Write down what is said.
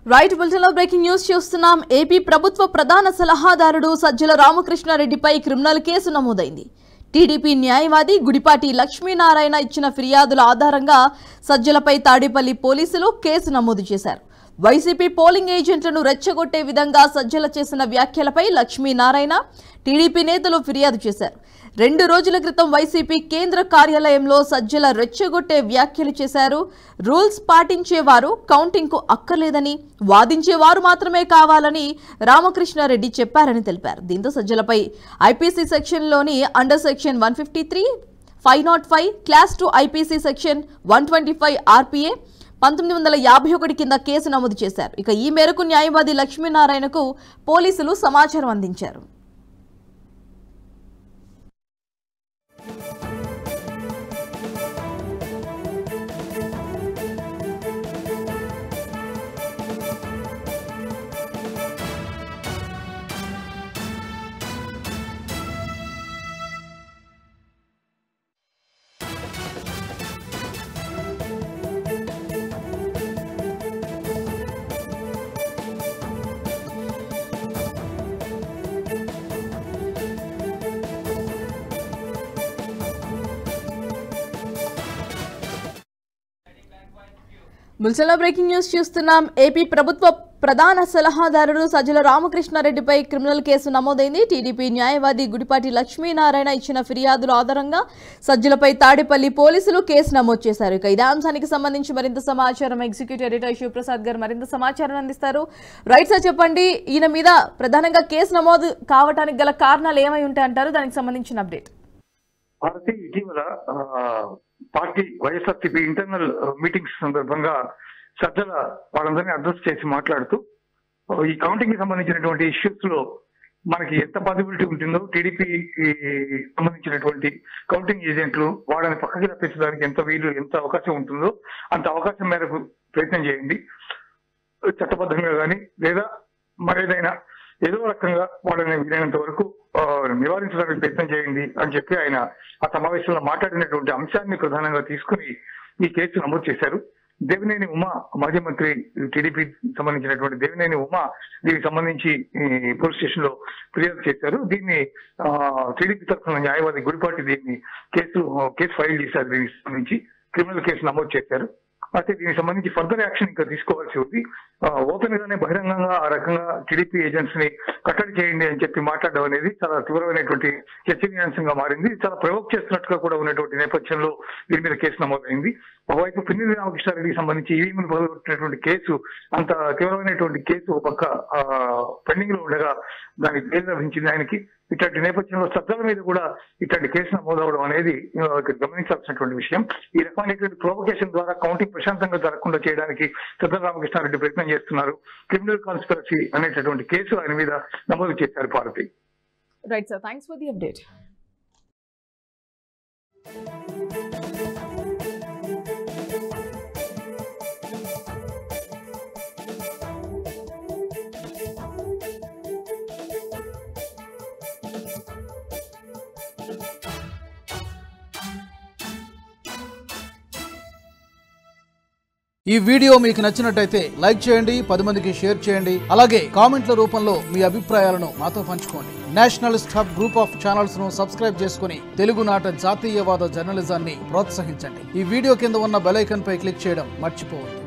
Right bulletin లో breaking news చూస్తున్నాం. AP ప్రభుత్వ ప్రధాన సలహాదారుడు సజ్జల రామకృష్ణారెడ్డిపై క్రిమినల్ కేసు నమోదైంది. టీడీపీ న్యాయవాది గుడిపాటి లక్ష్మీనారాయణ ఇచ్చిన ఫిర్యాదుల ఆధారంగా సజ్జలపై తాడేపల్లి పోలీసులు కేసు నమోదు చేశారు. వైసీపీ పోలింగ్ ఏజెంట్లను రెచ్చగొట్టే విధంగా సజ్జల చేసిన వ్యాఖ్యలపై లక్ష్మీనారాయణ, టీడీపీ నేతలు ఫిర్యాదు చేశారు. 2 రోజుల క్రితం వైసీపీ కేంద్ర కార్యాలయంలో సజ్జల రెచ్చగొట్టే వ్యాఖ్యలు చేశారు. రూల్స్ పాటించేవారు కౌంటింగ్కు అక్కర్లేదని, వాదించేవారు మాత్రమే కావాలని రామకృష్ణారెడ్డి చెప్పారని తెలిపారు. దీంతో సజ్జలపై ఐపీసీ సెక్షన్లోని under section 153, 505, clause 2 IPC section 125 RPA 1951 కింద కేసు నమోదు చేశారు. ఇక ఈ మేరకు న్యాయవాది లక్ష్మీనారాయణకు పోలీసులు సమాచారం అందించారు. బులెటిన్లో బ్రేకింగ్ న్యూస్ చూస్తున్నాం. ఏపీ ప్రభుత్వ ప్రధాన సలహాదారుడు సజ్జల రామకృష్ణారెడ్డిపై క్రిమినల్ కేసు నమోదైంది. టీడీపీ న్యాయవాది గుడిపాటి లక్ష్మీనారాయణ ఇచ్చిన ఫిర్యాదుల ఆధారంగా సజ్జలపై తాడేపల్లి పోలీసులు కేసు నమోదు చేశారు. ఇక ఇదే అంశానికి సంబంధించి మరింత సమాచారం ఎగ్జిక్యూటివ్ ఎడిటర్ శివప్రసాద్ గారు మరింత సమాచారం అందిస్తారు. రైట్ సార్, చెప్పండి, ఈయన మీద ప్రధానంగా కేసు నమోదు కావడానికి గల కారణాలు ఏమై ఉంటాయంటారు? దానికి సంబంధించిన అప్డేట్. ఇటీవల పార్టీ వైఎస్ఆర్సీపీ ఇంటర్నల్ మీటింగ్స్ సందర్భంగా సజ్జల వాళ్ళందరినీ అడ్రస్ చేసి మాట్లాడుతూ ఈ కౌంటింగ్ కి సంబంధించినటువంటి ఇష్యూస్ లో మనకి ఎంత పాసిబిలిటీ ఉంటుందో, టీడీపీకి సంబంధించినటువంటి కౌంటింగ్ ఏజెంట్లు వాళ్ళని పక్కకి తప్పించడానికి ఎంత అవకాశం ఉంటుందో అంత అవకాశం మేరకు ప్రయత్నం చేయండి. చట్టబద్ధంగా కానీ లేదా మరేదైనా ఏదో రకంగా వాళ్ళని వీలైనంత వరకు నివారించడానికి ప్రయత్నం చేయండి అని చెప్పి ఆయన ఆ సమావేశంలో మాట్లాడినటువంటి అంశాన్ని ప్రధానంగా తీసుకుని ఈ కేసు నమోదు చేశారు. దేవినేని ఉమా, మాజీ మంత్రి, టీడీపీ సంబంధించినటువంటి దేవినేని ఉమా దీనికి సంబంధించి పోలీస్ స్టేషన్ లో ఫిర్యాదు చేశారు. దీన్ని టీడీపీ తరఫున న్యాయవాది గుడిపాటి దీన్ని కేసు ఫైల్ చేశారు. దీనికి సంబంధించి క్రిమినల్ కేసు నమోదు చేశారు. అయితే దీనికి సంబంధించి ఫర్దర్ యాక్షన్ ఇంకా తీసుకోవాల్సి ఉంది. ఓపెన్ గానే బహిరంగంగా ఆ రకంగా టీడీపీ ఏజెంట్స్ ని కట్టడి చేయండి అని చెప్పి మాట్లాడడం అనేది చాలా తీవ్రమైనటువంటి చర్చనీయాంశంగా మారింది. చాలా ప్రవోక్ చేస్తున్నట్టుగా కూడా ఉన్నటువంటి నేపథ్యంలో దీని మీద కేసు నమోదైంది. ఒకవైపు పిన్నెల్లి రామకృష్ణారెడ్డికి సంబంధించి ఈవీఎంలు పగలగొట్టినటువంటి కేసు, అంత తీవ్రమైనటువంటి కేసు ఒక పక్క పెండింగ్ లో ఉండగా దానికి బెయిల్ లభించింది ఆయనకి. ఇట్లాంటి నేపథ్యంలో సజ్జల మీద కూడా ఇట్లాంటి కేసు నమోదవడం అనేది గమనించాల్సినటువంటి విషయం. ఈ రకమైనటువంటి ప్రొవోకేషన్ ద్వారా కౌంటింగ్ ప్రశాంతంగా జరగకుండా చేయడానికి సజ్జల రామకృష్ణారెడ్డి ప్రయత్నం చేస్తున్నారు. క్రిమినల్ కాన్స్పిరసీ అనేటటువంటి కేసు ఆయన మీద నమోదు చేశారు. Bharathi. Right sir, thanks for the update. ఈ వీడియో మీకు నచ్చినట్టయితే లైక్ చేయండి, 10 మందికి షేర్ చేయండి. అలాగే కామెంట్ల రూపంలో మీ అభిప్రాయాలను మాతో పంచుకోండి. Nationalist hub group of channels ను సబ్స్క్రైబ్ చేసుకుని తెలుగునాట జాతీయవాద జర్నలిజాన్ని ప్రోత్సహించండి. ఈ వీడియో కింద ఉన్న బెల్ ఐకాన్ పై క్లిక్ చేయడం మర్చిపోవద్దు.